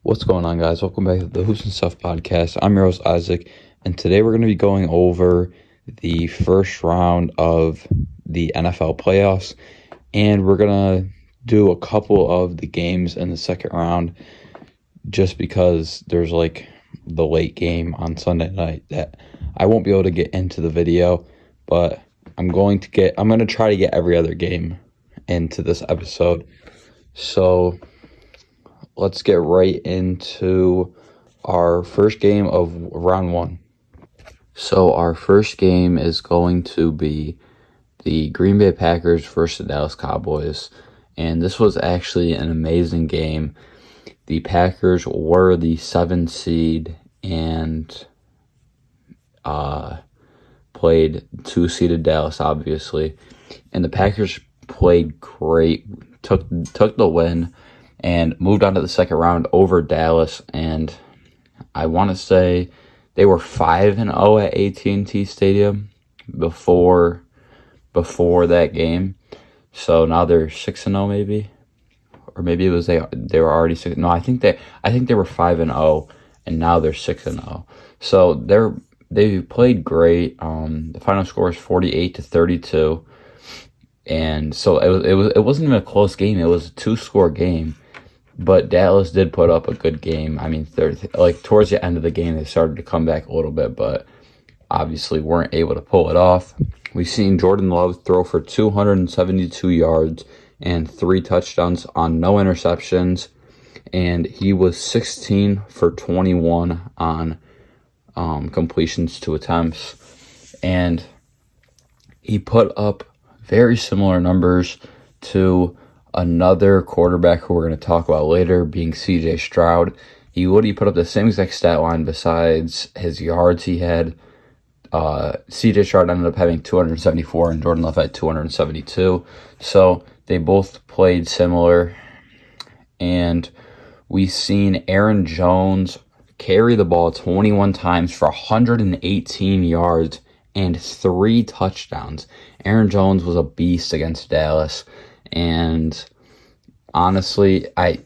What's going on, guys? Welcome back to the Hoops and Stuff podcast. I'm your host, Isaac, and today we're going to be going over the first round of the NFL playoffs, and we're going to do a couple of the games in the second round just because there's the late game on Sunday night that I won't be able to get into the video, but I'm going to try to get every other game into this episode. So let's get right into our first game of round one. So our first game is going to be the Green Bay Packers versus the Dallas Cowboys. And this was actually an amazing game. The Packers were the 7th seed and played 2-seeded Dallas, obviously. And the Packers played great, took the win, and moved on to the second round over Dallas. And I want to say they were 5-0 at AT&T Stadium before that game. So now they're 6-0 maybe, or maybe it was they were already 6. No, I think they were 5-0, and now they're 6-0. So they played great. The final score is 48-32. And so it wasn't even a close game. It was a 2-score game. But Dallas did put up a good game. I mean, towards the end of the game, they started to come back a little bit, but obviously weren't able to pull it off. We've seen Jordan Love throw for 272 yards and 3 touchdowns on no interceptions, and he was 16 for 21 on completions to attempts, and he put up very similar numbers to another quarterback who we're going to talk about later, being C.J. Stroud. He put up the same exact stat line besides his yards he had. C.J. Stroud ended up having 274 and Jordan Love had 272. So they both played similar. And we've seen Aaron Jones carry the ball 21 times for 118 yards and 3 touchdowns. Aaron Jones was a beast against Dallas. And honestly, I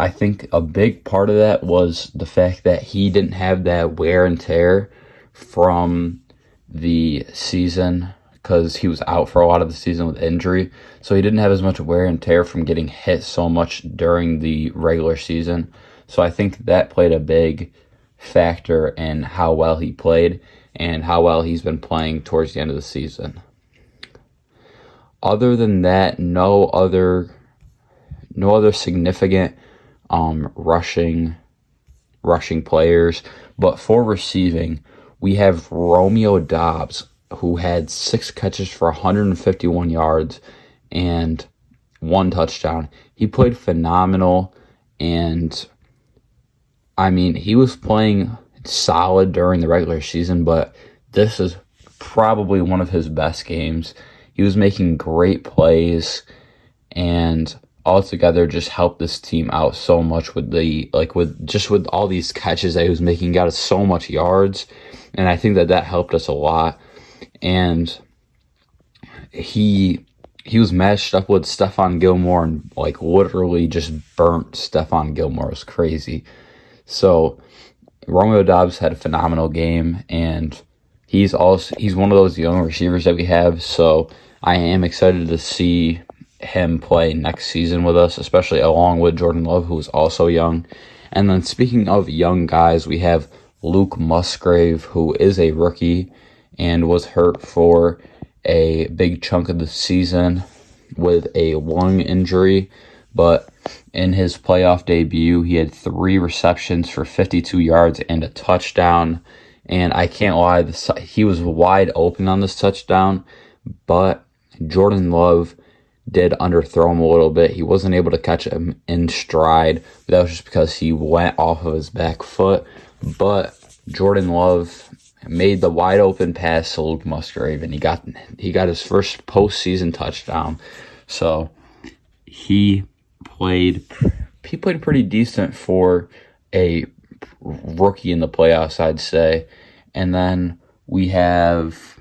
think a big part of that was the fact that he didn't have that wear and tear from the season because he was out for a lot of the season with injury. So he didn't have as much wear and tear from getting hit so much during the regular season. So I think that played a big factor in how well he played and how well he's been playing towards the end of the season. Other than that, no other significant rushing players. But for receiving, we have Romeo Doubs, who had 6 catches for 151 yards and 1 touchdown. He played phenomenal, and I mean, he was playing solid during the regular season, but this is probably one of his best games. He was making great plays, and altogether just helped this team out so much with all these catches that he was making. He got us so much yards, and I think that helped us a lot. And he was matched up with Stephon Gilmore and literally just burnt Stephon Gilmore. It was crazy. So Romeo Doubs had a phenomenal game, and he's one of those young receivers that we have. So I am excited to see him play next season with us, especially along with Jordan Love, who is also young. And then speaking of young guys, we have Luke Musgrave, who is a rookie and was hurt for a big chunk of the season with a lung injury. But in his playoff debut, he had 3 receptions for 52 yards and a touchdown. And I can't lie, he was wide open on this touchdown, but Jordan Love did underthrow him a little bit. He wasn't able to catch him in stride, but that was just because he went off of his back foot. But Jordan Love made the wide open pass to Luke Musgrave, and he got his first postseason touchdown. So he played pretty decent for a rookie in the playoffs, I'd say. And then we have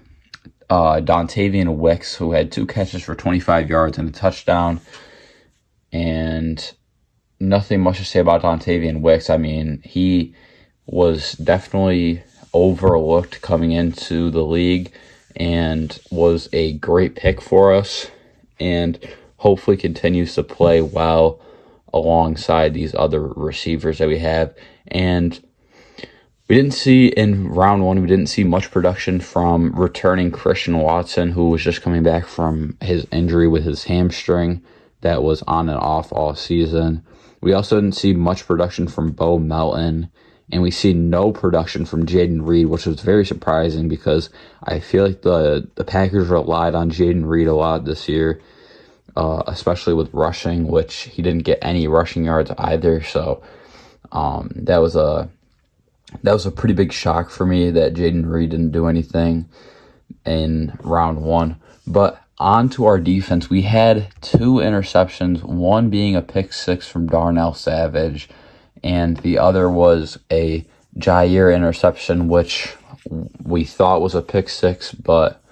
Dontavian Wicks, who had 2 catches for 25 yards and a touchdown. And nothing much to say about Dontavian Wicks. I mean, he was definitely overlooked coming into the league and was a great pick for us, and hopefully continues to play well alongside these other receivers that we have. And we didn't see in round one, we didn't see much production from returning Christian Watson, who was just coming back from his injury with his hamstring that was on and off all season. We also didn't see much production from Bo Melton, and we see no production from Jayden Reed, which was very surprising because I feel like the Packers relied on Jayden Reed a lot this year, especially with rushing, which he didn't get any rushing yards either. So that was a pretty big shock for me that Jayden Reed didn't do anything in round one. But on to our defense, we had 2 interceptions, one being a pick six from Darnell Savage, and the other was a Jaire interception, which we thought was a pick six, but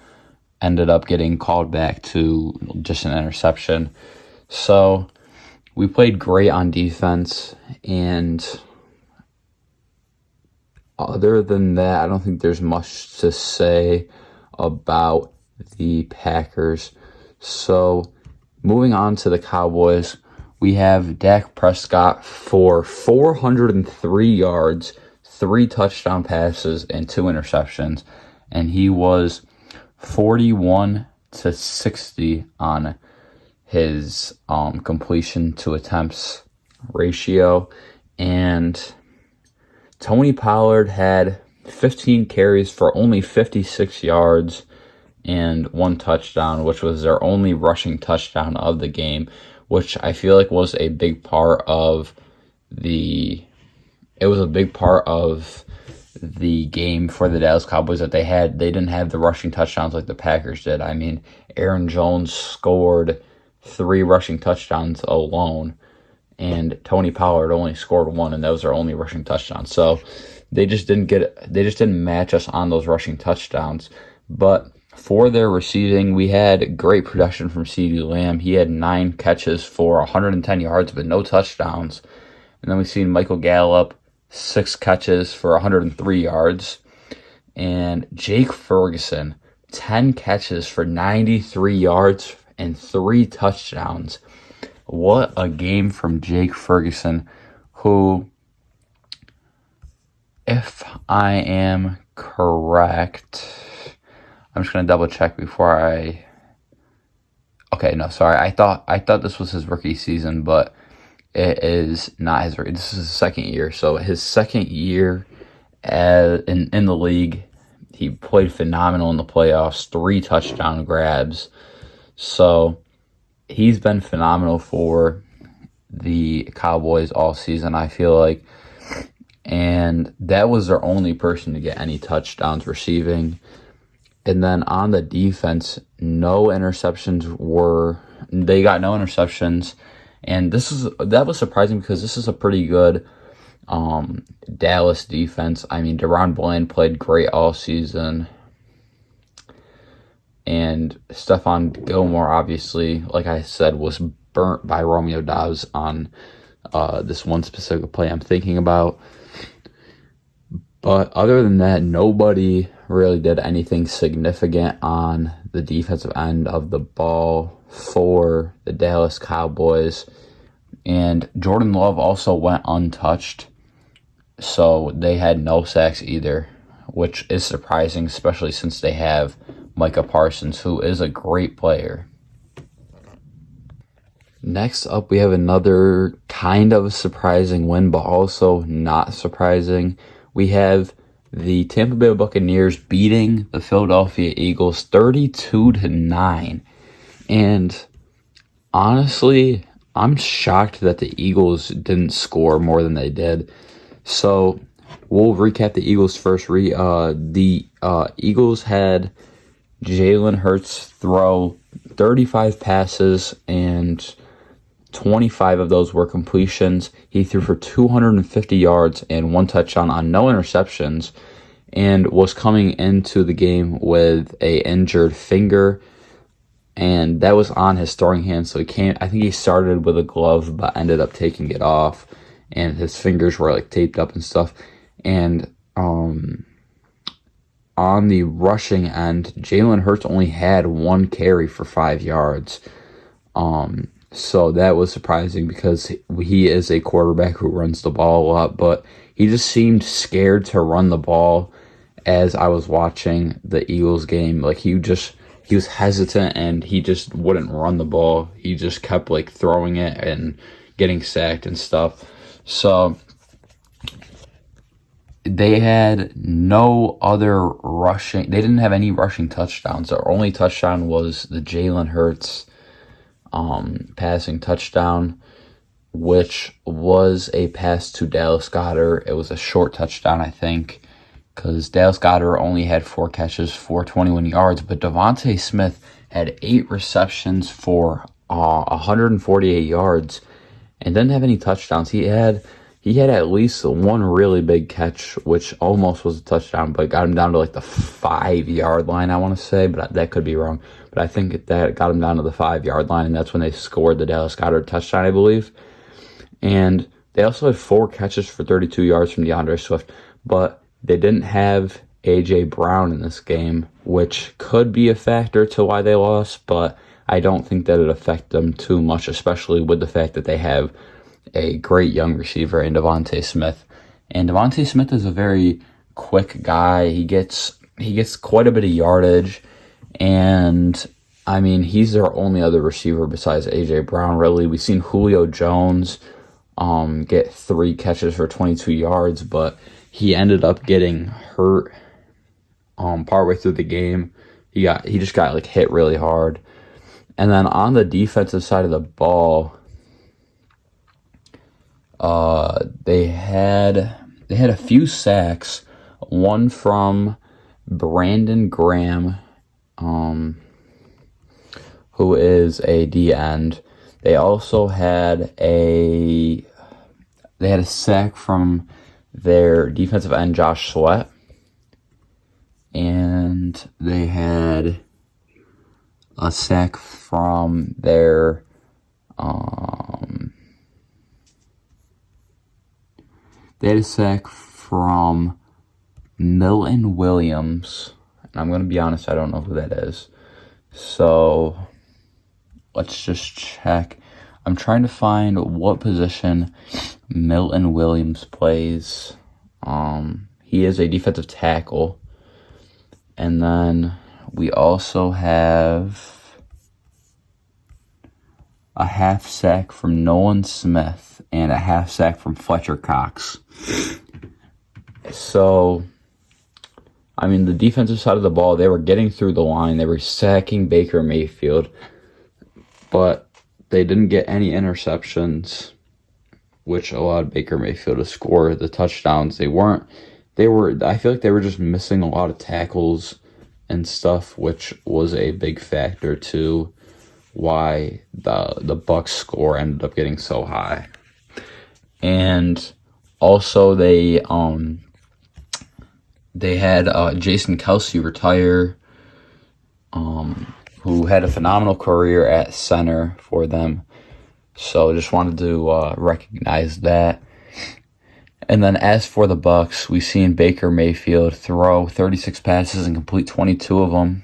ended up getting called back to just an interception. So we played great on defense, and other than that, I don't think there's much to say about the Packers. So moving on to the Cowboys, we have Dak Prescott for 403 yards, 3 touchdown passes, and 2 interceptions. And he was 41-60 on his completion to attempts ratio. And Tony Pollard had 15 carries for only 56 yards and 1 touchdown, which was their only rushing touchdown of the game, which I feel like was a big part of the game for the Dallas Cowboys that they didn't have the rushing touchdowns like the Packers did. I mean, Aaron Jones scored 3 rushing touchdowns alone, and Tony Pollard only scored 1, and that was their only rushing touchdown. So they just didn't match us on those rushing touchdowns. But for their receiving, we had great production from CeeDee Lamb. He had 9 catches for 110 yards, but no touchdowns. And then we seen Michael Gallup, 6 catches for 103 yards. And Jake Ferguson, 10 catches for 93 yards and 3 touchdowns. What a game from Jake Ferguson, who, if I am correct, I'm just going to double check before okay, no, sorry. I thought this was his rookie season, but it is not his rookie. This is his second year. So his second year in the league, he played phenomenal in the playoffs, 3 touchdown grabs. So he's been phenomenal for the Cowboys all season, I feel like. And that was their only person to get any touchdowns receiving. And then on the defense, they got no interceptions. And that was surprising because this is a pretty good Dallas defense. I mean, DaRon Bland played great all season. And Stephon Gilmore, obviously, like I said, was burnt by Romeo Doubs on this one specific play I'm thinking about. But other than that, nobody really did anything significant on the defensive end of the ball for the Dallas Cowboys. And Jordan Love also went untouched, so they had no sacks either, which is surprising, especially since they have Micah Parsons, who is a great player. Next up, we have another kind of surprising win, but also not surprising. We have the Tampa Bay Buccaneers beating the Philadelphia Eagles 32-9. And honestly, I'm shocked that the Eagles didn't score more than they did. So we'll recap the Eagles first. The Eagles had Jalen Hurts throw 35 passes, and 25 of those were completions. He threw for 250 yards and 1 touchdown on no interceptions, and was coming into the game with a injured finger. and that was on his throwing hand. So I think he started with a glove, but ended up taking it off, and his fingers were like taped up and stuff. And on the rushing end, Jalen Hurts only had 1 carry for 5 yards. So that was surprising because he is a quarterback who runs the ball a lot, but he just seemed scared to run the ball as I was watching the Eagles game. Like he was hesitant and he just wouldn't run the ball. He just kept like throwing it and getting sacked and stuff. So they had no other rushing. They didn't have any rushing touchdowns. Their only touchdown was the Jalen Hurts passing touchdown, which was a pass to Dallas Goedert. It was a short touchdown, I think, because Dallas Goedert only had 4 catches for 21 yards, but Devontae Smith had 8 receptions for 148 yards and didn't have any touchdowns. He had at least 1 really big catch, which almost was a touchdown, but got him down to like the 5-yard line, I want to say, but that could be wrong. But I think that got him down to the 5-yard line, and that's when they scored the Dallas Goedert touchdown, I believe. And they also had 4 catches for 32 yards from DeAndre Swift, but they didn't have A.J. Brown in this game, which could be a factor to why they lost, but I don't think that it affected them too much, especially with the fact that they have a great young receiver in Devontae Smith. And Devontae Smith is a very quick guy. He gets quite a bit of yardage, and I mean, he's their only other receiver besides A.J. Brown, really. We've seen Julio Jones get 3 catches for 22 yards, but he ended up getting hurt partway through the game. He just got like hit really hard. And then on the defensive side of the ball, they had a few sacks, one from Brandon Graham, who is a D end. They also had a sack from their defensive end, Josh Sweat, and they had a sack from their Milton Williams, and I'm going to be honest, I don't know who that is. So let's just check. I'm trying to find what position Milton Williams plays. He is a defensive tackle. And then we also have a half sack from Nolan Smith and a half sack from Fletcher Cox. So, I mean, the defensive side of the ball, they were getting through the line. They were sacking Baker Mayfield, but they didn't get any interceptions, which allowed Baker Mayfield to score the touchdowns. I feel like they were just missing a lot of tackles and stuff, which was a big factor to why the Bucs score ended up getting so high. And also they had Jason Kelce retire, who had a phenomenal career at center for them. So just wanted to recognize that. And then as for the Bucs, we've seen Baker Mayfield throw 36 passes and complete 22 of them.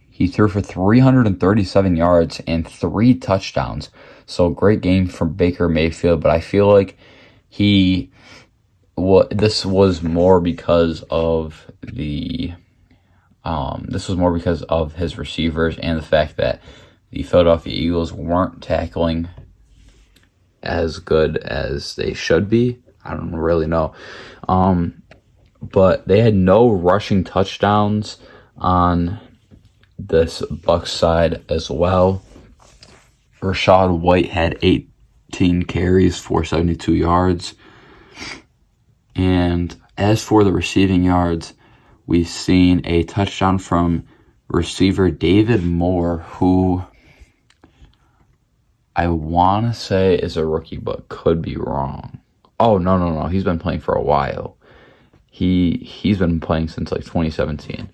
He threw for 337 yards and 3 touchdowns. So great game from Baker Mayfield, but I feel like this was more because of his receivers and the fact that the Philadelphia Eagles weren't tackling as good as they should be. I don't really know. But they had no rushing touchdowns on this Bucs side as well. Rachaad White had 18 carries for 72 yards. And as for the receiving yards, we've seen a touchdown from receiver David Moore, who I want to say is a rookie, but could be wrong. Oh, no. He's been playing for a while. He's been playing since like 2017.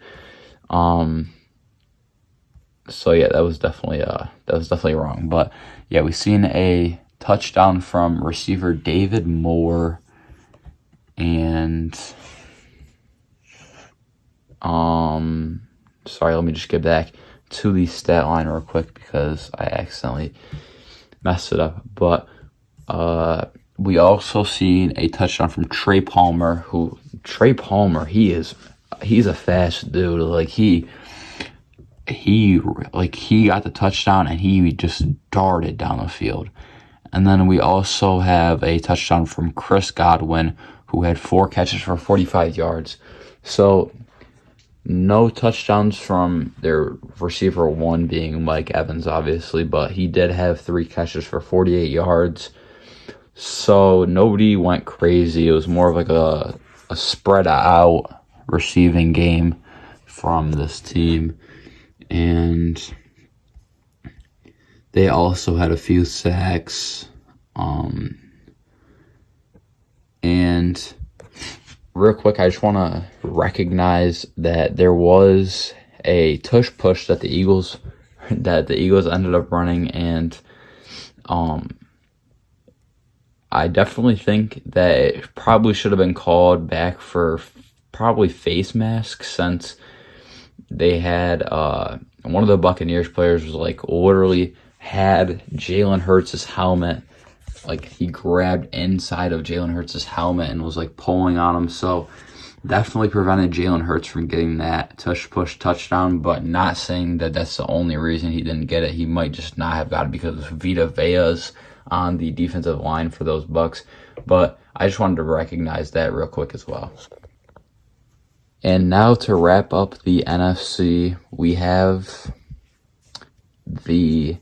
So yeah, that was definitely wrong. But yeah, we've seen a touchdown from receiver David Moore, and sorry, let me just get back to the stat line real quick because I accidentally messed it up. But we also seen a touchdown from Trey Palmer. He's a fast dude. Like he got the touchdown and he just darted down the field. And then we also have a touchdown from Chris Godwin, who had 4 catches for 45 yards. So no touchdowns from their receiver 1 being Mike Evans, obviously, but he did have 3 catches for 48 yards. So nobody went crazy. It was more of like a spread out receiving game from this team. And they also had a few sacks. And real quick, I just want to recognize that there was a tush push that the Eagles ended up running, and I definitely think that it probably should have been called back for probably face masks, since they had one of the Buccaneers players was like literally had Jalen Hurts' helmet. Like he grabbed inside of Jalen Hurts' helmet and was like pulling on him. So definitely prevented Jalen Hurts from getting that tush push touchdown, but not saying that that's the only reason he didn't get it. He might just not have got it because Vita Vea's on the defensive line for those Bucs. But I just wanted to recognize that real quick as well. And now to wrap up the NFC, we have the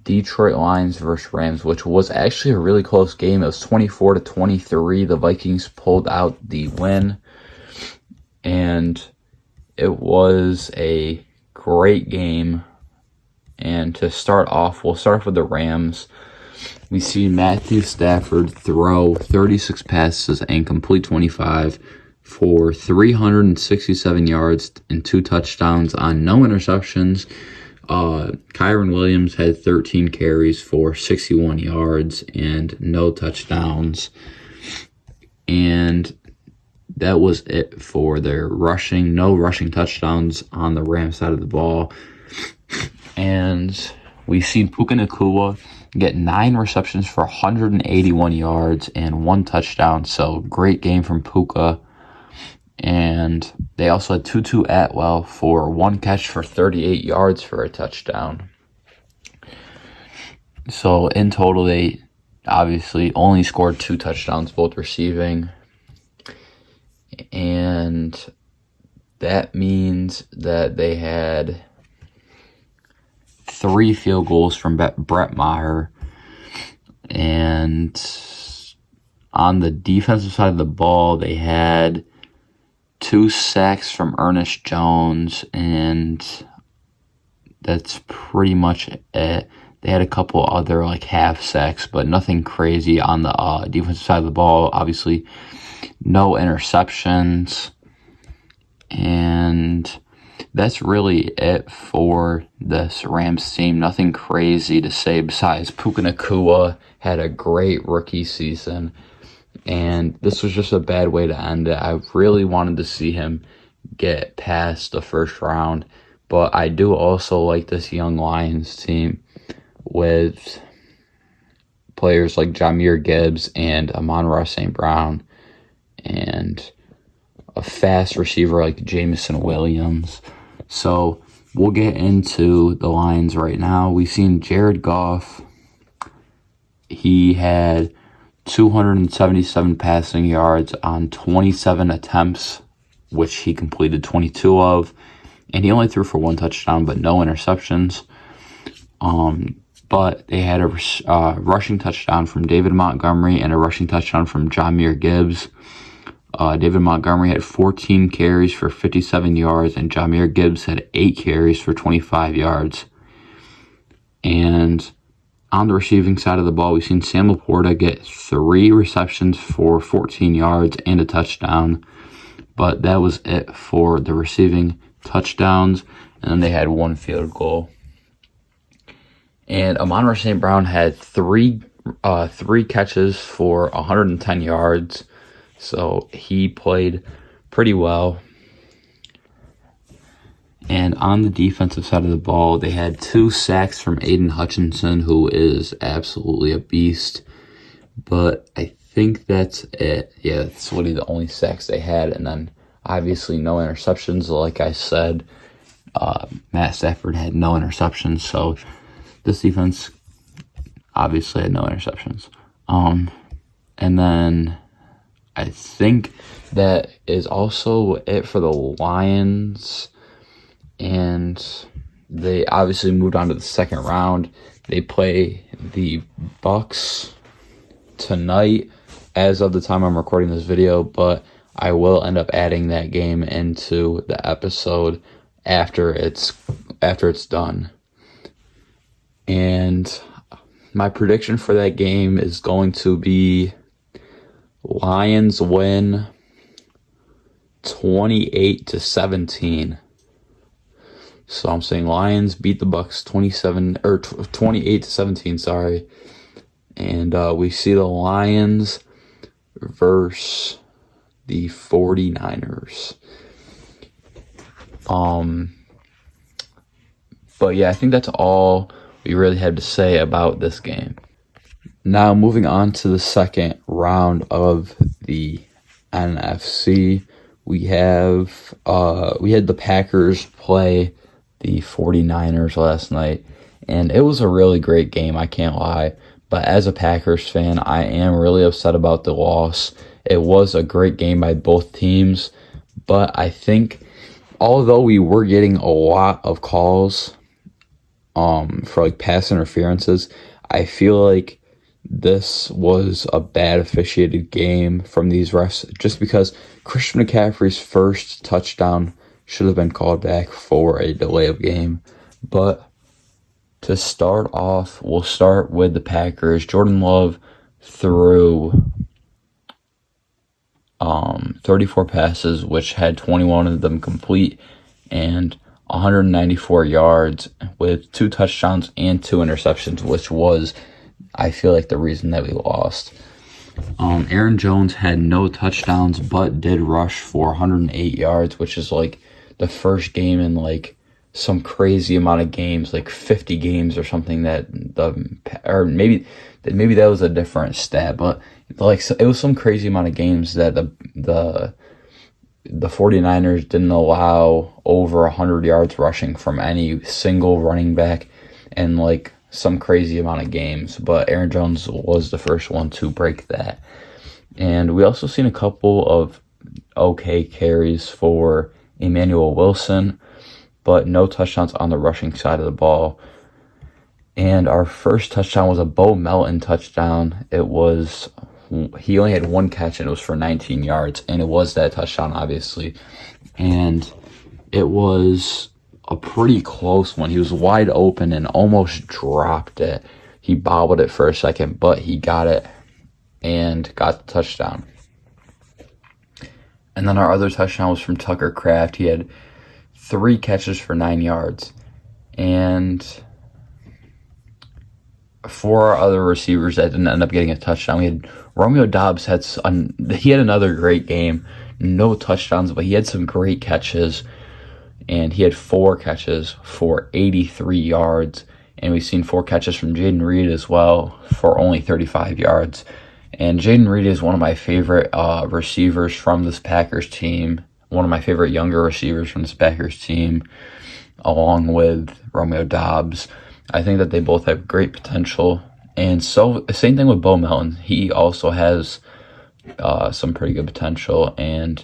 Detroit Lions versus Rams, which was actually a really close game. It was 24-23. The Vikings pulled out the win, and it was a great game. And to start off, we'll start off with the Rams. We see Matthew Stafford throw 36 passes and complete 25 for 367 yards and 2 touchdowns on no interceptions. Kyren Williams had 13 carries for 61 yards and no touchdowns. And that was it for their rushing. No rushing touchdowns on the Rams side of the ball. And we've seen Puka Nacua get 9 receptions for 181 yards and 1 touchdown. So great game from Puka. And they also had Tutu Atwell for 1 catch for 38 yards for a touchdown. So in total, they obviously only scored 2 touchdowns, both receiving. And that means that they had 3 field goals from Brett Maher. And on the defensive side of the ball, they had 2 sacks from Ernest Jones, and that's pretty much it. They had a couple other like half sacks, but nothing crazy on the defensive side of the ball. Obviously, no interceptions, and that's really it for this Rams team. Nothing crazy to say besides Puka Nacua had a great rookie season. And this was just a bad way to end it. I really wanted to see him get past the first round. But I do also like this young Lions team with players like Jahmyr Gibbs and Amon-Ra St. Brown and a fast receiver like Jameson Williams. So we'll get into the Lions right now. We've seen Jared Goff. He had 277 passing yards on 27 attempts, which he completed 22 of. And he only threw for 1 touchdown, but no interceptions. But they had a rushing touchdown from David Montgomery and a rushing touchdown from Jahmyr Gibbs. David Montgomery had 14 carries for 57 yards, and Jahmyr Gibbs had 8 carries for 25 yards. And on the receiving side of the ball, we've seen Sam Laporta get 3 receptions for 14 yards and a touchdown. But that was it for the receiving touchdowns. and then they had 1 field goal. And Amon-Ra St. Brown had three catches for 110 yards, so he played pretty well. And on the defensive side of the ball, they had 2 sacks from Aiden Hutchinson, who is absolutely a beast. But I think that's it. Yeah, that's really the only sacks they had. And then obviously no interceptions. Like I said, Matt Stafford had no interceptions. So this defense obviously had no interceptions. And then I think that is also it for the Lions. And they obviously moved on to the second round. They play the Bucks tonight as of the time I'm recording this video, but I will end up adding that game into the episode after it's done. And my prediction for that game is going to be Lions win 28-17. So I'm saying Lions beat the Bucks 28-17, sorry. And we see the Lions versus the 49ers. But yeah, I think that's all we really had to say about this game. Now moving on to the second round of the NFC, we had the Packers play the 49ers last night, and it was a really great game, I can't lie. But as a Packers fan, I am really upset about the loss. It was a great game by both teams, but I think although we were getting a lot of calls for like pass interferences, I feel like this was a bad officiated game from these refs, just because Christian McCaffrey's first touchdown should have been called back for a delay of game. But to start off, we'll start with the Packers. Jordan Love threw 34 passes, which had 21 of them complete, and 194 yards with 2 touchdowns and 2 interceptions, which was, I feel like, the reason that we lost. Aaron Jones had no touchdowns, but did rush for 108 yards, which is like the first game in like some crazy amount of games, like 50 games or something, or maybe that was a different stat, but like it was some crazy amount of games that the 49ers didn't allow over 100 yards rushing from any single running back, and like some crazy amount of games. But Aaron Jones was the first one to break that. And we also seen a couple of okay carries for Emmanuel Wilson, but no touchdowns on the rushing side of the ball. And our first touchdown was a Bo Melton touchdown. He only had 1 catch, and it was for 19 yards, and it was that touchdown, obviously. And it was a pretty close one. He was wide open and almost dropped it. He bobbled it for a second, but he got it and got the touchdown. And then our other touchdown was from Tucker Kraft. He had 3 catches for 9 yards. And for our other receivers that didn't end up getting a touchdown, we had Romeo Doubs he had another great game. No touchdowns, but he had some great catches. And he had 4 catches for 83 yards. And we've seen 4 catches from Jayden Reed as well for only 35 yards. And Jayden Reed is one of my favorite receivers from this Packers team. One of my favorite younger receivers from this Packers team, along with Romeo Doubs. I think that they both have great potential. And so, same thing with Bo Melton. He also has some pretty good potential. And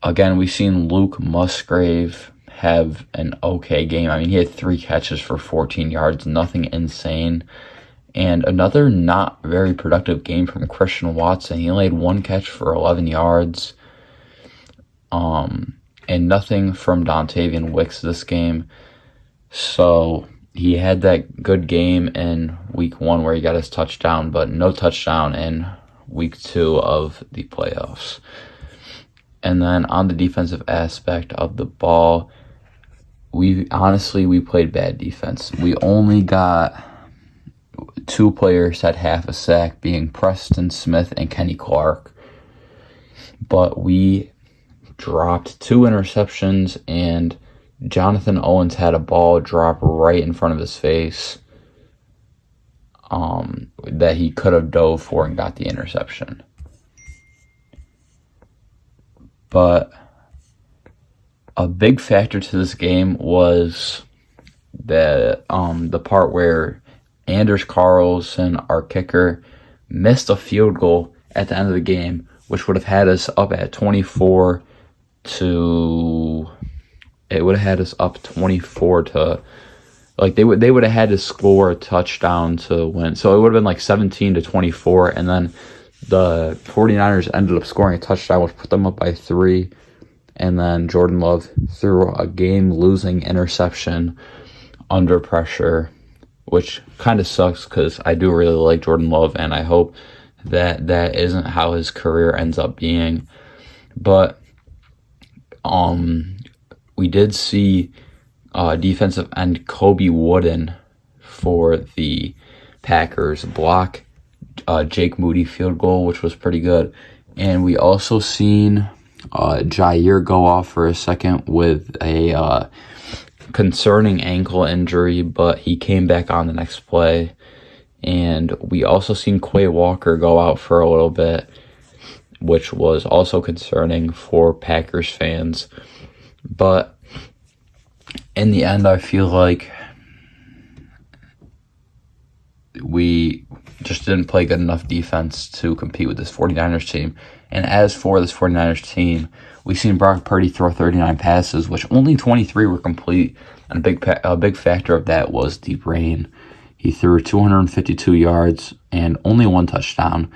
again, we've seen Luke Musgrave have an okay game. I mean, he had 3 catches for 14 yards, nothing insane. And another not very productive game from Christian Watson. He only had 1 catch for 11 yards. And nothing from Dontavian Wicks this game. So he had that good game in week 1 where he got his touchdown, but no touchdown in week 2 of the playoffs. And then on the defensive aspect of the ball, we played bad defense. We only got 2 players had half a sack, being Preston Smith and Kenny Clark. But we dropped 2 interceptions, and Jonathan Owens had a ball drop right in front of his face that he could have dove for and got the interception. But a big factor to this game was the part where Anders Carlson, our kicker, missed a field goal at the end of the game, which would have had us up at 24 to. It would have had us up 24 to. Like they would have had to score a touchdown to win. So it would have been like 17-24, and then the 49ers ended up scoring a touchdown, which put them up by 3. And then Jordan Love threw a game-losing interception under pressure, which kind of sucks because I do really like Jordan Love, and I hope that that isn't how his career ends up being. But we did see defensive end Kobe Wooden for the Packers block Jake Moody field goal, which was pretty good. And we also seen Jair go off for a second with a concerning ankle injury, but he came back on the next play. And we also seen Quay Walker go out for a little bit, which was also concerning for Packers fans. But in the end, I feel like we just didn't play good enough defense to compete with this 49ers team. And as for this 49ers team, we've seen Brock Purdy throw 39 passes, which only 23 were complete. And a big factor of that was deep rain. He threw 252 yards and only 1 touchdown.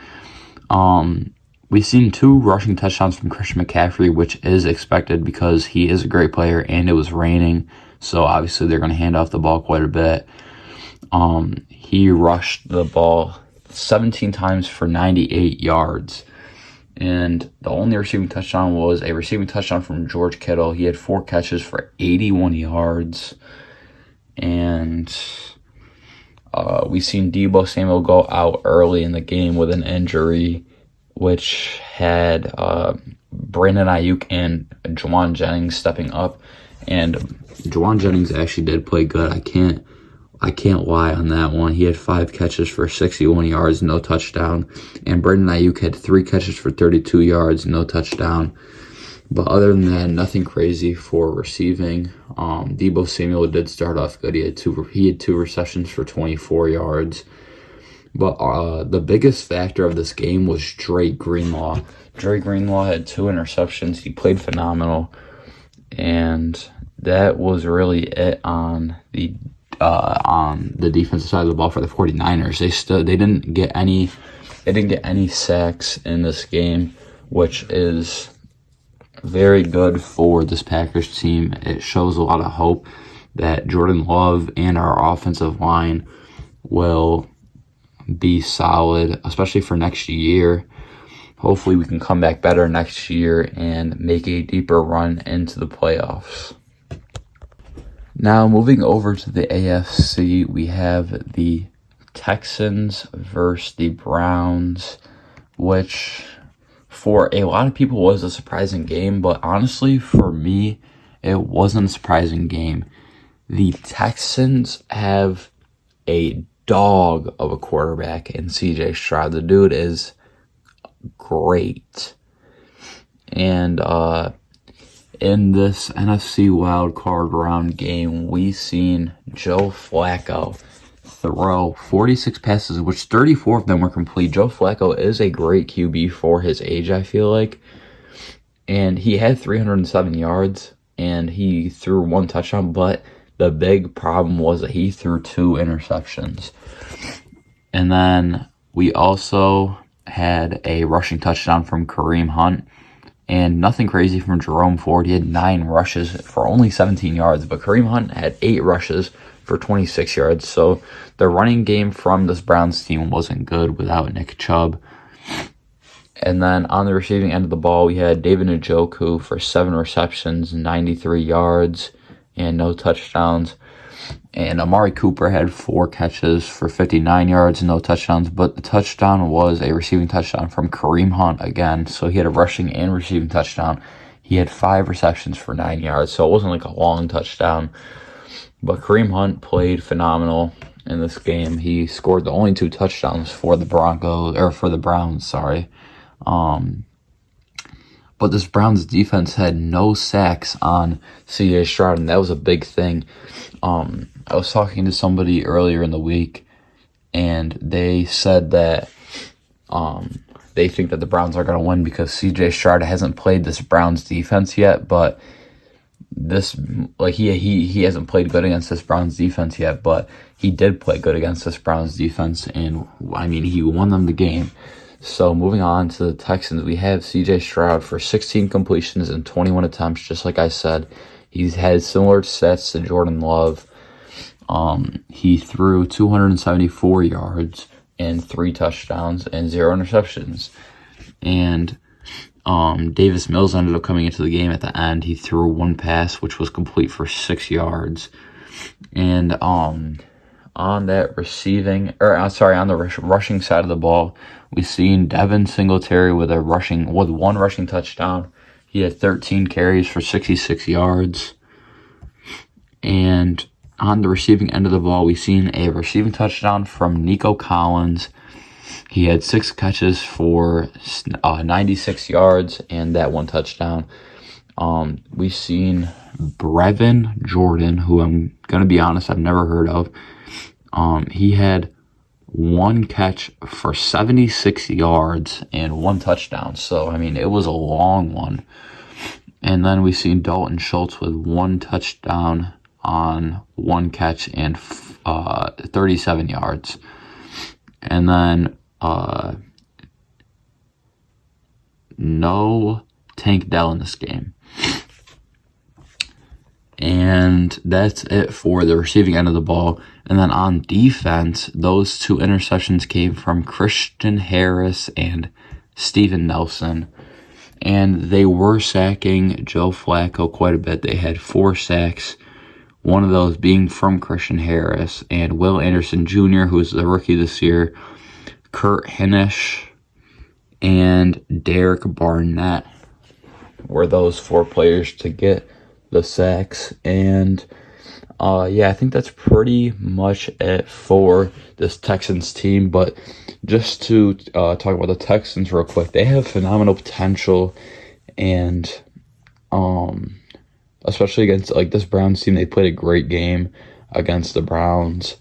We've seen 2 rushing touchdowns from Christian McCaffrey, which is expected because he is a great player and it was raining. So obviously they're going to hand off the ball quite a bit. He rushed the ball 17 times for 98 yards. And the only receiving touchdown was a receiving touchdown from George Kittle. He had 4 catches for 81 yards. And we've seen Deebo Samuel go out early in the game with an injury, which had Brandon Ayuk and Juwan Jennings stepping up. And Juwan Jennings actually did play good. I can't lie on that one. He had 5 catches for 61 yards, no touchdown. And Brandon Ayuk had 3 catches for 32 yards, no touchdown. But other than that, nothing crazy for receiving. Deebo Samuel did start off good. He had 2 receptions for 24 yards. But the biggest factor of this game was Drake Greenlaw. Drake Greenlaw had 2 interceptions. He played phenomenal. And that was really it on the defensive side of the ball for the 49ers. They didn't get any sacks in this game, which is very good for this Packers team. It shows a lot of hope that Jordan Love and our offensive line will be solid, especially for next year. Hopefully we can come back better next year and make a deeper run into the playoffs. Now, moving over to the AFC, we have the Texans versus the Browns, which for a lot of people was a surprising game, but honestly, for me, it wasn't a surprising game. The Texans have a dog of a quarterback in CJ Stroud. The dude is great. And in this NFC wildcard round game, we seen Joe Flacco throw 46 passes, which 34 of them were complete. Joe Flacco is a great QB for his age, I feel like. And he had 307 yards, and he threw 1 touchdown, but the big problem was that he threw 2 interceptions. And then we also had a rushing touchdown from Kareem Hunt. And nothing crazy from Jerome Ford. He had 9 rushes for only 17 yards. But Kareem Hunt had 8 rushes for 26 yards. So the running game from this Browns team wasn't good without Nick Chubb. And then on the receiving end of the ball, we had David Njoku for 7 receptions, 93 yards. and no touchdowns. And Amari Cooper had 4 catches for 59 yards and no touchdowns, but the touchdown was a receiving touchdown from Kareem Hunt again. So he had a rushing and receiving touchdown. He had 5 receptions for 9 yards, so it wasn't like a long touchdown. But Kareem Hunt played phenomenal in this game. He scored the only 2 touchdowns for the Browns. But this Browns defense had no sacks on C.J. Stroud, and that was a big thing. I was talking to somebody earlier in the week, and they said that they think that the Browns are going to win because C.J. Stroud hasn't played this Browns defense yet, but he hasn't played good against this Browns defense yet, but he did play good against this Browns defense, and he won them the game. So moving on to the Texans, we have C.J. Stroud for 16 completions and 21 attempts, just like I said. He's had similar stats to Jordan Love. He threw 274 yards and 3 touchdowns and 0 interceptions. And Davis Mills ended up coming into the game at the end. He threw 1 pass, which was complete for 6 yards. And on the rushing side of the ball, we've seen Devin Singletary with 1 rushing touchdown. He had 13 carries for 66 yards. And on the receiving end of the ball, we've seen a receiving touchdown from Nico Collins. He had 6 catches for 96 yards and that 1 touchdown. We've seen Brevin Jordan, who I'm going to be honest, I've never heard of. He had 1 catch for 76 yards and 1 touchdown. So, it was a long one. And then we've seen Dalton Schultz with 1 touchdown on 1 catch and 37 yards. And then no Tank Dell in this game. And that's it for the receiving end of the ball. And then on defense, those 2 interceptions came from Christian Harris and Steven Nelson. And they were sacking Joe Flacco quite a bit. They had 4 sacks, one of those being from Christian Harris and Will Anderson Jr., who's the rookie this year, Kurt Hinish, and Derek Barnett were those 4 players to get the sacks. And I think that's pretty much it for this Texans team. But just to talk about the Texans real quick, they have phenomenal potential, and especially against this Browns team, they played a great game against the Browns,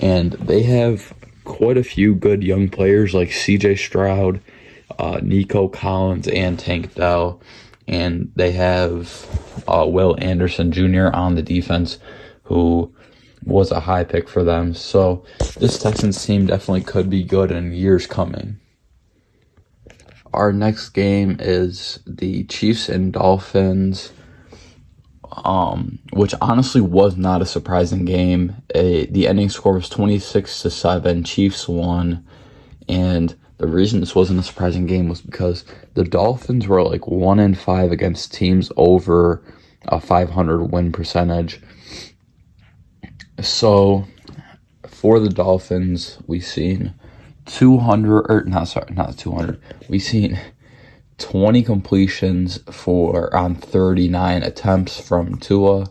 and they have quite a few good young players like C.J. Stroud, Nico Collins, and Tank Dell. And they have Will Anderson Jr. on the defense, who was a high pick for them. So this Texans team definitely could be good in years coming. Our next game is the Chiefs and Dolphins, which honestly was not a surprising game. The ending score was 26-7. Chiefs won, and the reason this wasn't a surprising game was because the Dolphins were 1-5 against teams over a 500 win percentage. So for the Dolphins, we've seen 20 completions on 39 attempts from Tua,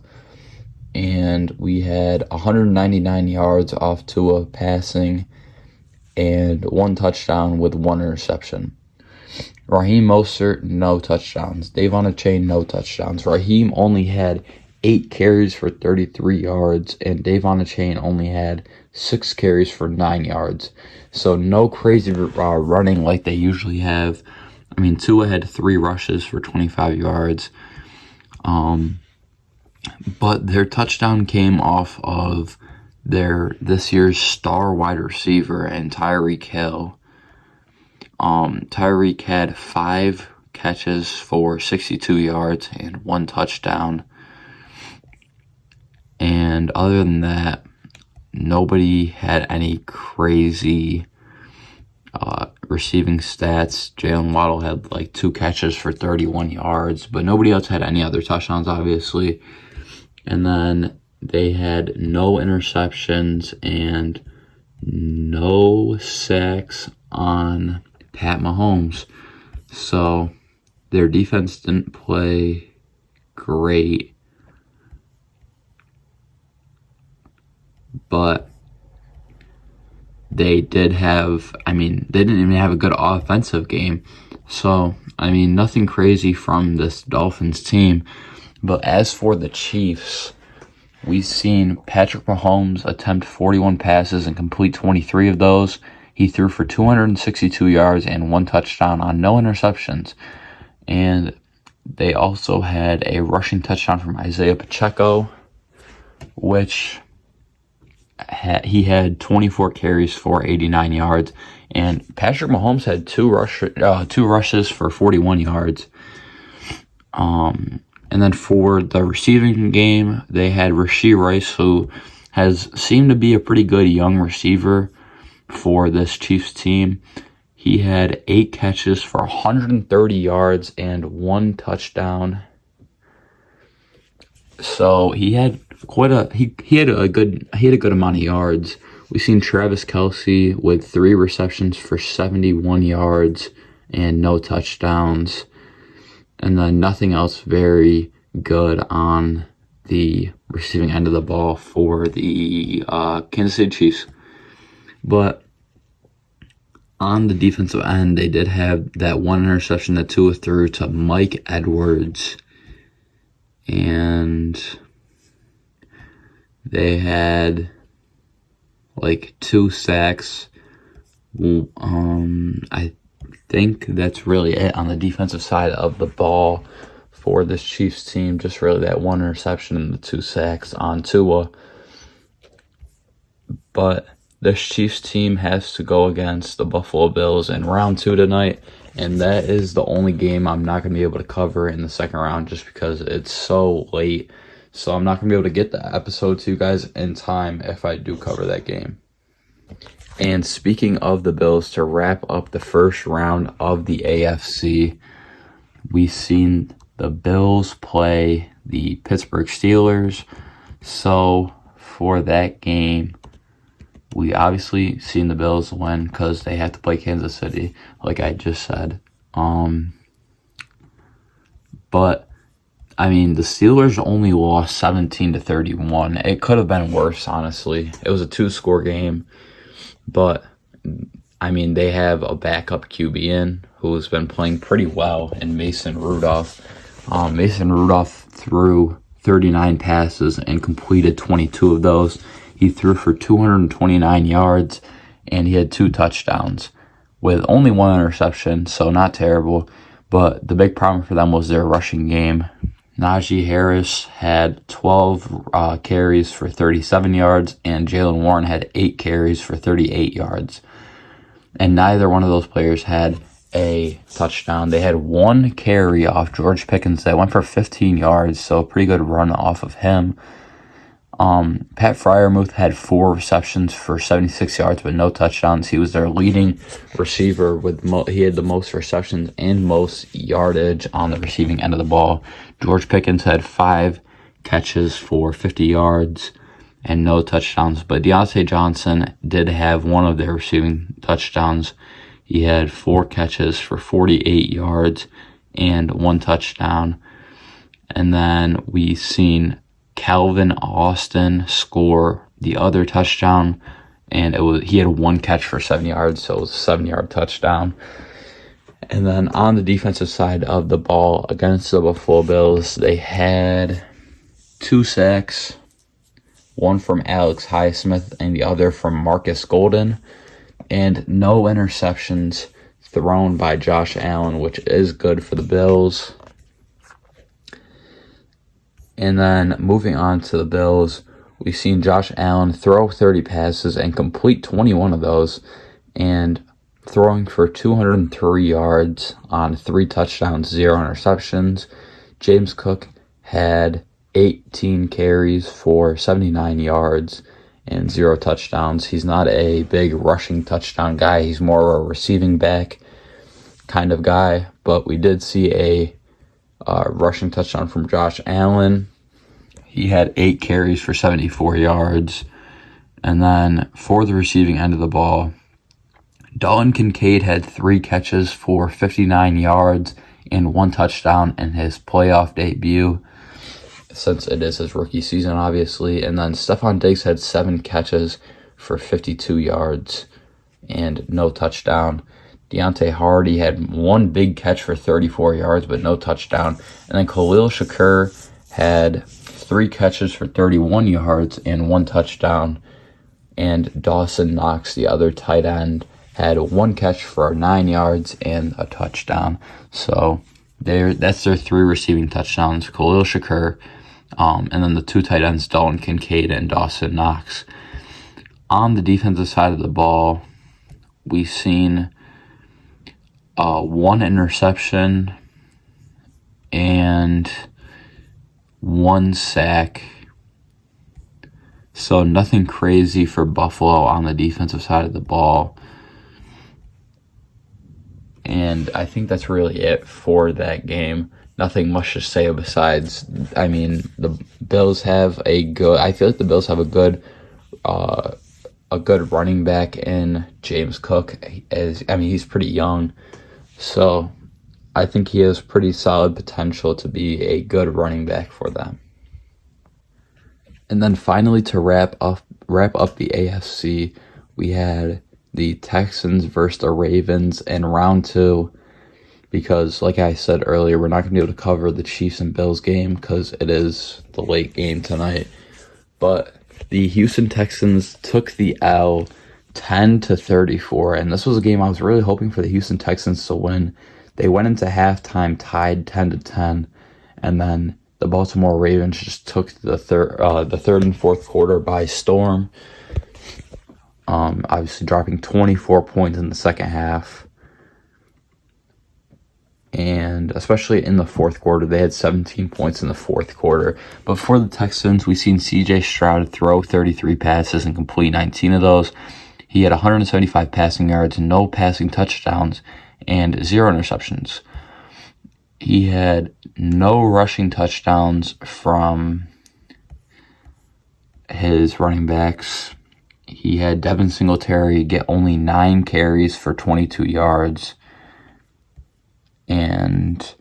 and we had 199 yards off Tua passing and 1 touchdown with 1 interception. Raheem Mostert, no touchdowns. Devon Achane, no touchdowns. Raheem only had 8 carries for 33 yards, and Devon Achane only had 6 carries for 9 yards. So no crazy running like they usually have. Tua had 3 rushes for 25 yards. But their touchdown came off of this year's star wide receiver and Tyreek Hill. Tyreek had 5 catches for 62 yards and 1 touchdown. And other than that, nobody had any crazy receiving stats. Jalen Waddle had 2 catches for 31 yards, but nobody else had any other touchdowns, obviously. And then they had no interceptions and no sacks on Pat Mahomes. So their defense didn't play great, but they did have, they didn't even have a good offensive game. So, nothing crazy from this Dolphins team. But as for the Chiefs, we've seen Patrick Mahomes attempt 41 passes and complete 23 of those. He threw for 262 yards and 1 touchdown on no interceptions. And they also had a rushing touchdown from Isaiah Pacheco, which he had 24 carries for 89 yards. And Patrick Mahomes had two rushes for 41 yards. And then for the receiving game, they had Rashee Rice, who has seemed to be a pretty good young receiver for this Chiefs team. He had 8 catches for 130 yards and 1 touchdown. So he had he had a good amount of yards. We've seen Travis Kelce with 3 receptions for 71 yards and no touchdowns. And then nothing else very good on the receiving end of the ball for the Kansas City Chiefs. But on the defensive end, they did have that 1 interception that Tua threw to Mike Edwards. And they had 2 sacks. I think that's really it on the defensive side of the ball for this Chiefs team. Just really that 1 interception and the 2 sacks on Tua. But this Chiefs team has to go against the Buffalo Bills in round 2 tonight, and that is the only game I'm not going to be able to cover in the second round just because it's so late. So I'm not going to be able to get the episode to you guys in time if I do cover that game. And speaking of the Bills, to wrap up the first round of the AFC, we've seen the Bills play the Pittsburgh Steelers. So for that game, we obviously seen the Bills win because they have to play Kansas City, like I just said. But the Steelers only lost 17-31. It could have been worse, honestly. It was a 2-score game. But, they have a backup QB in who's been playing pretty well in Mason Rudolph. Mason Rudolph threw 39 passes and completed 22 of those. He threw for 229 yards, and he had 2 touchdowns with only 1 interception, so not terrible. But the big problem for them was their rushing game. Najee Harris had 12 carries for 37 yards, and Jaylen Warren had 8 carries for 38 yards. And neither one of those players had a touchdown. They had 1 carry off George Pickens that went for 15 yards, so a pretty good run off of him. Pat Freiermuth had 4 receptions for 76 yards but no touchdowns. He was their leading receiver he had the most receptions and most yardage on the receiving end of the ball. George Pickens had 5 catches for 50 yards and no touchdowns, but Deontay Johnson did have one of their receiving touchdowns. He had 4 catches for 48 yards and 1 touchdown. And then we seen Calvin Austin score the other touchdown, and he had 1 catch for 7 yards, so it was a 7-yard touchdown. And then on the defensive side of the ball against the Buffalo Bills, they had 2 sacks, one from Alex Highsmith and the other from Marcus Golden, and no interceptions thrown by Josh Allen, which is good for the Bills. And then moving on to the Bills, we've seen Josh Allen throw 30 passes and complete 21 of those, and throwing for 203 yards on 3 touchdowns, 0 interceptions. James Cook had 18 carries for 79 yards and 0 touchdowns. He's not a big rushing touchdown guy. He's more of a receiving back kind of guy, but we did see a rushing touchdown from Josh Allen. he had 8 carries for 74 yards. And then for the receiving end of the ball, Dalton Kincaid had 3 catches for 59 yards and 1 touchdown in his playoff debut, since it is his rookie season, obviously. And then Stephon Diggs had 7 catches for 52 yards and no touchdown. Deontay Hardy had 1 big catch for 34 yards, but no touchdown. And then Khalil Shakur had 3 catches for 31 yards and 1 touchdown. And Dawson Knox, the other tight end, had 1 catch for 9 yards and a touchdown. So that's their 3 receiving touchdowns, Khalil Shakur, and then the 2 tight ends, Dalton Kincaid and Dawson Knox. On the defensive side of the ball, we've seen 1 interception and 1 sack. So nothing crazy for Buffalo on the defensive side of the ball. And I think that's really it for that game. Nothing much to say besides, I mean, the Bills have I feel like the Bills have a good running back in James Cook. He's pretty young. So I think he has pretty solid potential to be a good running back for them. And then finally, to wrap up the AFC, we had the Texans versus the Ravens in round 2, because like I said earlier, we're not going to be able to cover the Chiefs and Bills game because it is the late game tonight. But the Houston Texans took the L 10-34, and this was a game I was really hoping for the Houston Texans to win. They went into halftime tied 10-10, and then the Baltimore Ravens just took the third and fourth quarter by storm. Obviously dropping 24 points in the second half. And especially in the fourth quarter, they had 17 points in the fourth quarter. But for the Texans, we've seen CJ Stroud throw 33 passes and complete 19 of those. He had 175 passing yards, no passing touchdowns, and 0 interceptions. He had no rushing touchdowns from his running backs. He had Devin Singletary get only 9 carries for 22 yards. And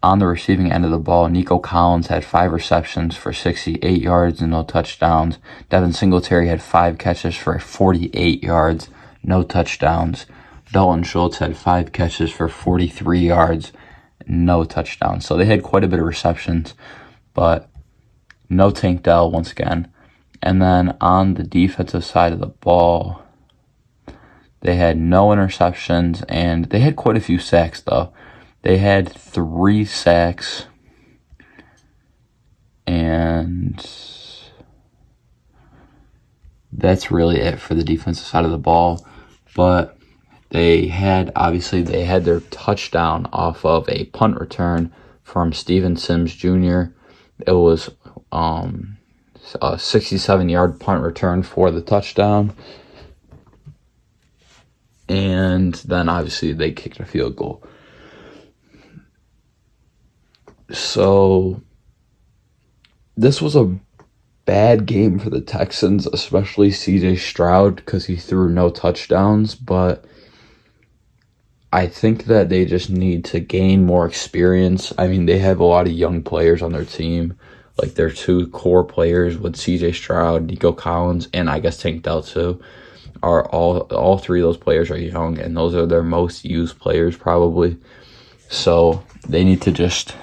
on the receiving end of the ball, Nico Collins had 5 receptions for 68 yards and no touchdowns. Devin Singletary had 5 catches for 48 yards, no touchdowns. Dalton Schultz had 5 catches for 43 yards, no touchdowns. So they had quite a bit of receptions, but no Tank Dell once again. And then on the defensive side of the ball, they had no interceptions, and they had quite a few sacks, though. They had 3 sacks, and that's really it for the defensive side of the ball. But they had their touchdown off of a punt return from Steven Sims Jr. It was a 67-yard punt return for the touchdown. And then obviously they kicked a field goal. So this was a bad game for the Texans, especially CJ Stroud, because he threw no touchdowns. But I think that they just need to gain more experience. I mean, they have a lot of young players on their team. Like their 2 core players with CJ Stroud, Nico Collins, and I guess Tank Dell too, are all 3 of those players are young, and those are their most used players probably. So they need to just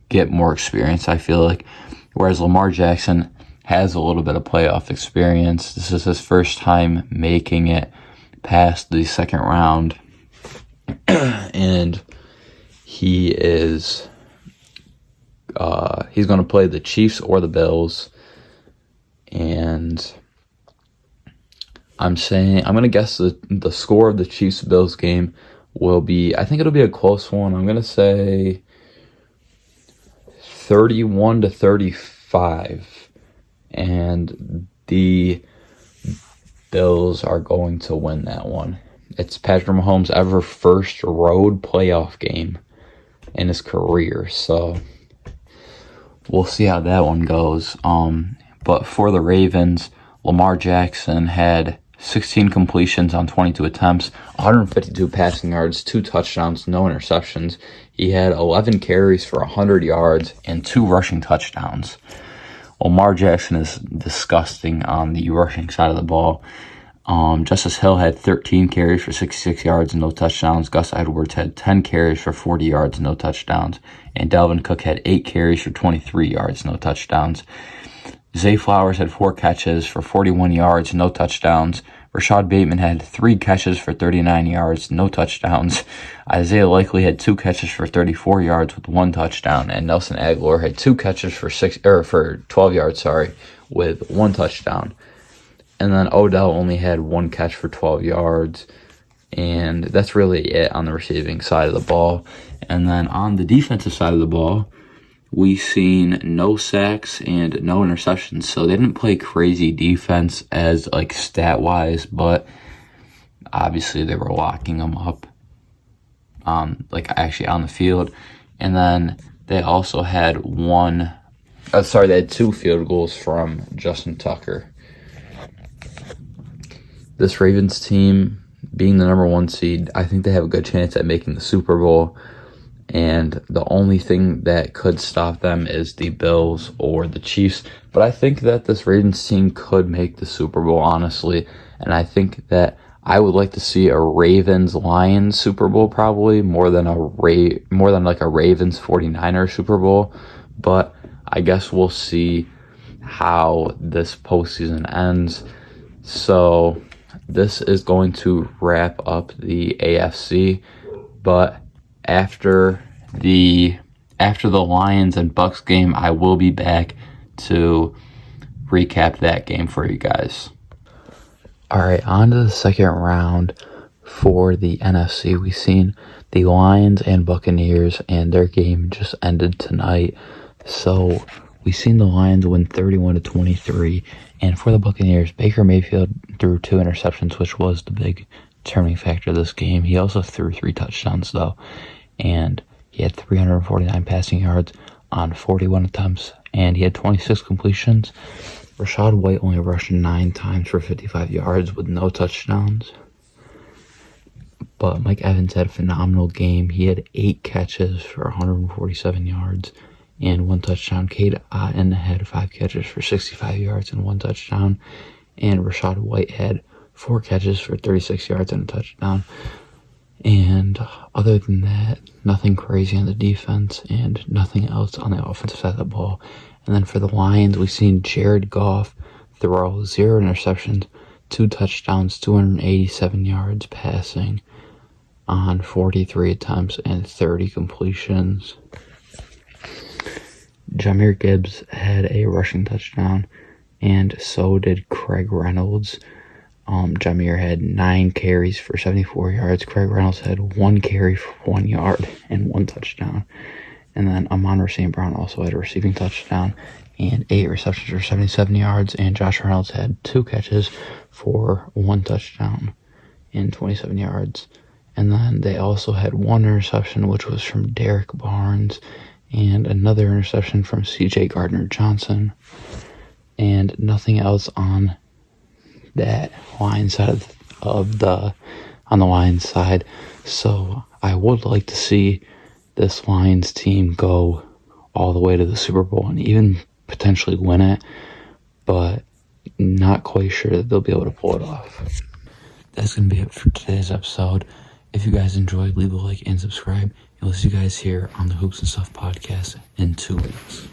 get more experience, I feel like. Whereas Lamar Jackson has a little bit of playoff experience. This is his first time making it past the second round. And he is he's going to play the Chiefs or the Bills. And I'm going to guess the score of the Chiefs-Bills game will be, I think it'll be a close one. I'm going to say 31-35. And the Bills are going to win that one. It's Patrick Mahomes' ever first road playoff game in his career. So we'll see how that one goes. But for the Ravens, Lamar Jackson had 16 completions on 22 attempts, 152 passing yards, 2 touchdowns, no interceptions. He had 11 carries for 100 yards and 2 rushing touchdowns. Lamar Jackson is disgusting on the rushing side of the ball. Justice Hill had 13 carries for 66 yards and no touchdowns. Gus Edwards had 10 carries for 40 yards and no touchdowns. And Dalvin Cook had 8 carries for 23 yards, no touchdowns. Zay Flowers had 4 catches for 41 yards, no touchdowns. Rashad Bateman had 3 catches for 39 yards, no touchdowns. Isaiah Likely had 2 catches for 34 yards with 1 touchdown. And Nelson Aguilar had 2 catches for 12 yards, with 1 touchdown. And then Odell only had 1 catch for 12 yards. And that's really it on the receiving side of the ball. And then on the defensive side of the ball, we seen no sacks and no interceptions. So they didn't play crazy defense as stat-wise, but obviously they were locking them up actually on the field. And then they also had they had 2 field goals from Justin Tucker. This Ravens team, being the number 1 seed, I think they have a good chance at making the Super Bowl. And the only thing that could stop them is the Bills or the Chiefs. But I think that this Ravens team could make the Super Bowl, honestly. And I think that I would like to see a Ravens-Lions Super Bowl probably more than a Ravens 49ers Super Bowl. But I guess we'll see how this postseason ends. So this is going to wrap up the AFC. But after the Lions and Bucks game, I will be back to recap that game for you guys. All right, on to the second round for the NFC. We've seen the Lions and Buccaneers, and their game just ended tonight. So we've seen the Lions win 31-23, and for the Buccaneers, Baker Mayfield threw 2 interceptions, which was the big determining factor of this game. He also threw 3 touchdowns, though, and he had 349 passing yards on 41 attempts, and he had 26 completions. Rachaad White only rushed 9 times for 55 yards with no touchdowns. But Mike Evans had a phenomenal game. He had 8 catches for 147 yards and 1 touchdown. Cade Otton had 5 catches for 65 yards and 1 touchdown. And Rachaad White had 4 catches for 36 yards and a touchdown. And other than that, nothing crazy on the defense and nothing else on the offensive side of the ball. And then for the Lions, we've seen Jared Goff throw 0 interceptions, 2 touchdowns, 287 yards passing on 43 attempts and 30 completions. Jahmyr Gibbs had a rushing touchdown, and so did Craig Reynolds. Jahmyr had 9 carries for 74 yards. Craig Reynolds had 1 carry for 1 yard and 1 touchdown. And then Amon-Ra St. Brown also had a receiving touchdown and 8 receptions for 77 yards. And Josh Reynolds had 2 catches for 1 touchdown and 27 yards. And then they also had 1 interception, which was from Derek Barnes, and another interception from C.J. Gardner-Johnson. And nothing else on that Lions side on the Lions side. So I would like to see this Lions team go all the way to the Super Bowl and even potentially win it, but not quite sure that they'll be able to pull it off. That's going to be it for today's episode. If you guys enjoyed, leave a like and subscribe. And we'll see you guys here on the Hoops and Stuff podcast in 2 weeks.